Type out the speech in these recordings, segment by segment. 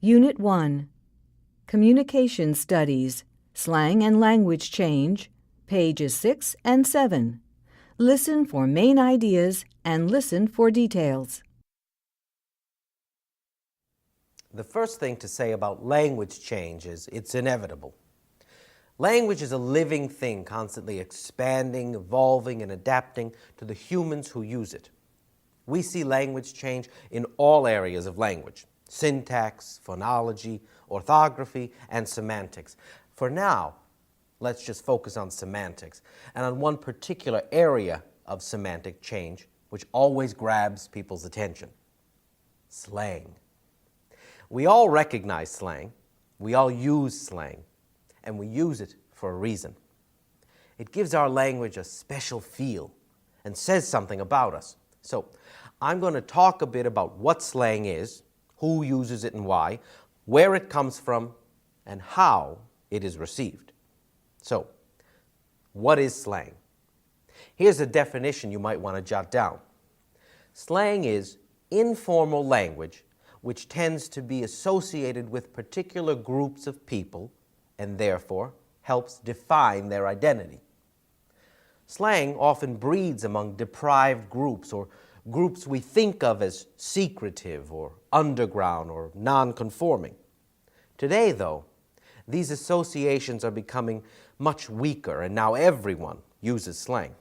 Unit 1, Communication Studies, Slang and Language Change, pages 6 and 7. Listen for main ideas and listen for details. The first thing to say about language change is it's inevitable. Language is a living thing, constantly expanding, evolving, and adapting to the humans who use it. We see language change in all areas of language: syntax, phonology, orthography, and semantics. For now, let's just focus on semantics and on one particular area of semantic change which always grabs people's attention: slang. We all recognize slang, we all use slang, and we use it for a reason. It gives our language a special feel and says something about us. So I'm going to talk a bit about what slang is, who uses it and why, where it comes from, and how it is received. So, what is slang? Here's a definition you might want to jot down. Slang is informal language which tends to be associated with particular groups of people and therefore helps define their identity. Slang often breeds among deprived groups or groups we think of as secretive or underground or non-conforming. Today, though, these associations are becoming much weaker and now everyone uses slang.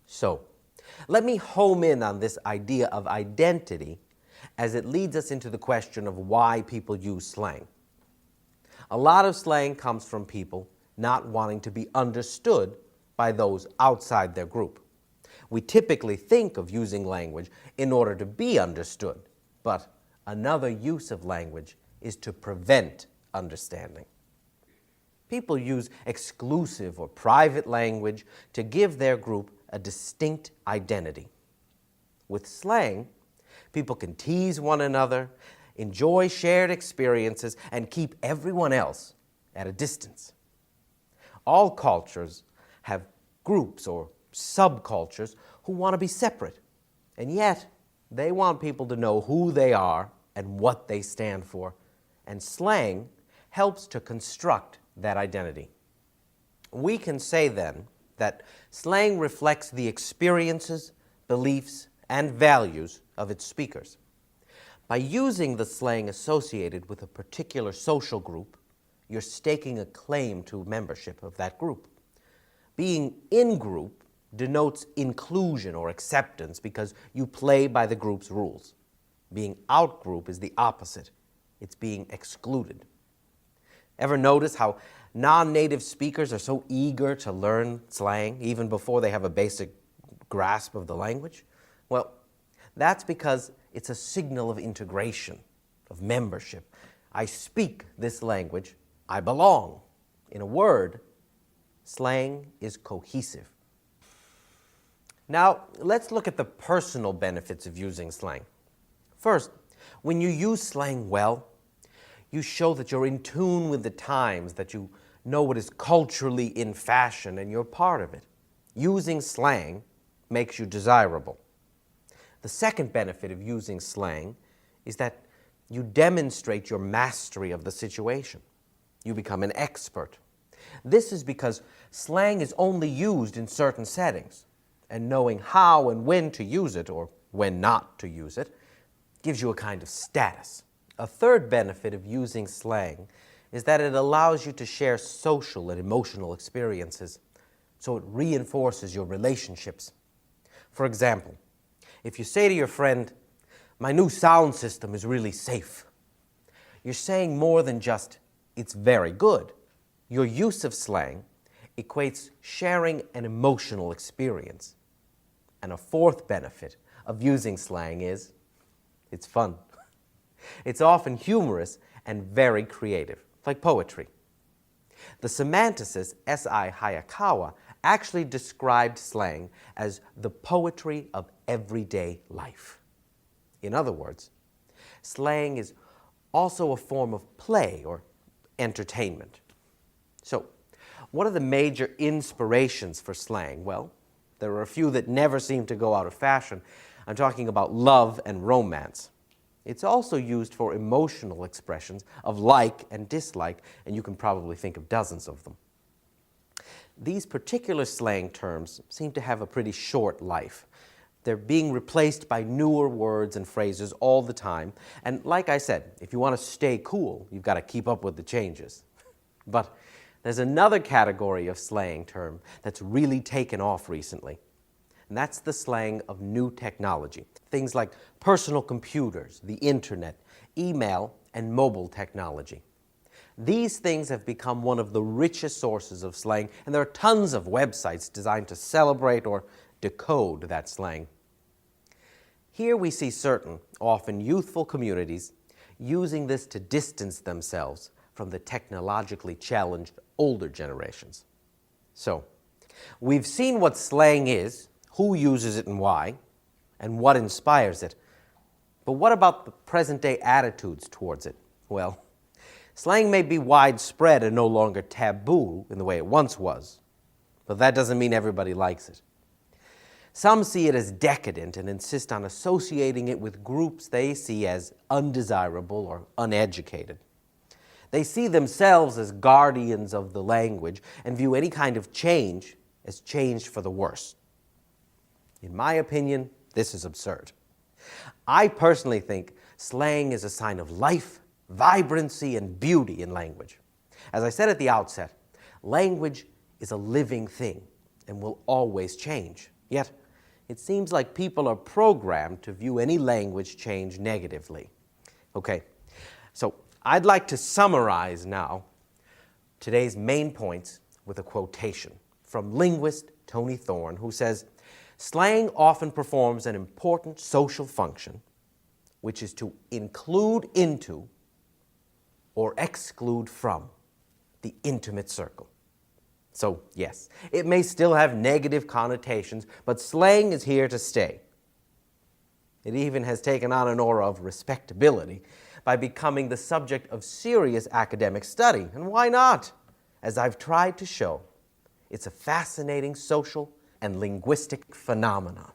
So, let me home in on this idea of identity as it leads us into the question of why people use slang. A lot of slang comes from people not wanting to be understood by those outside their group. We typically think of using language in order to be understood, but another use of language is to prevent understanding. People use exclusive or private language to give their group a distinct identity. With slang, people can tease one another, enjoy shared experiences, and keep everyone else at a distance. All cultures have groups or subcultures who want to be separate, and yet they want people to know who they are and what they stand for, and slang helps to construct that identity. We can say then that slang reflects the experiences, beliefs, and values of its speakers. By using the slang associated with a particular social group, you're staking a claim to membership of that group. Being in group denotes inclusion or acceptance because you play by the group's rules. Being out group is the opposite. It's being excluded. Ever notice how non-native speakers are so eager to learn slang even before they have a basic grasp of the language? Well, that's because it's a signal of integration, of membership. I speak this language, I belong. In a word, slang is cohesive. Now, let's look at the personal benefits of using slang. First, when you use slang well, you show that you're in tune with the times, that you know what is culturally in fashion and you're part of it. Using slang makes you desirable. The second benefit of using slang is that you demonstrate your mastery of the situation. You become an expert. This is because slang is only used in certain settings, and knowing how and when to use it, or when not to use it, gives you a kind of status. A third benefit of using slang is that it allows you to share social and emotional experiences, so it reinforces your relationships. For example, if you say to your friend, "My new sound system is really safe," you're saying more than just, "It's very good." Your use of slang equates sharing an emotional experience. And a fourth benefit of using slang is, it's fun. It's often humorous and very creative, like poetry. The semanticist S.I. Hayakawa actually described slang as the poetry of everyday life. In other words, slang is also a form of play or entertainment. So, what are the major inspirations for slang? Well, there are a few that never seem to go out of fashion. I'm talking about love and romance. It's also used for emotional expressions of like and dislike, and you can probably think of dozens of them. These particular slang terms seem to have a pretty short life. They're being replaced by newer words and phrases all the time, and like I said, if you want to stay cool, you've got to keep up with the changes. But there's another category of slang term that's really taken off recently, and that's the slang of new technology. Things like personal computers, the internet, email, and mobile technology. These things have become one of the richest sources of slang, and there are tons of websites designed to celebrate or decode that slang. Here we see certain, often youthful communities using this to distance themselves from the technologically challenged older generations. So, we've seen what slang is, who uses it and why, and what inspires it. But what about the present-day attitudes towards it? Well, slang may be widespread and no longer taboo in the way it once was, but that doesn't mean everybody likes it. Some see it as decadent and insist on associating it with groups they see as undesirable or uneducated. They see themselves as guardians of the language and view any kind of change as change for the worse. In my opinion, this is absurd. I personally think slang is a sign of life, vibrancy, and beauty in language. As I said at the outset, language is a living thing and will always change. Yet, it seems like people are programmed to view any language change negatively. Okay, so I'd like to summarize now today's main points with a quotation from linguist Tony Thorne, who says, "Slang often performs an important social function, which is to include into or exclude from the intimate circle." So, yes, it may still have negative connotations, but slang is here to stay. It even has taken on an aura of respectability by becoming the subject of serious academic study. And why not? As I've tried to show, it's a fascinating social and linguistic phenomenon.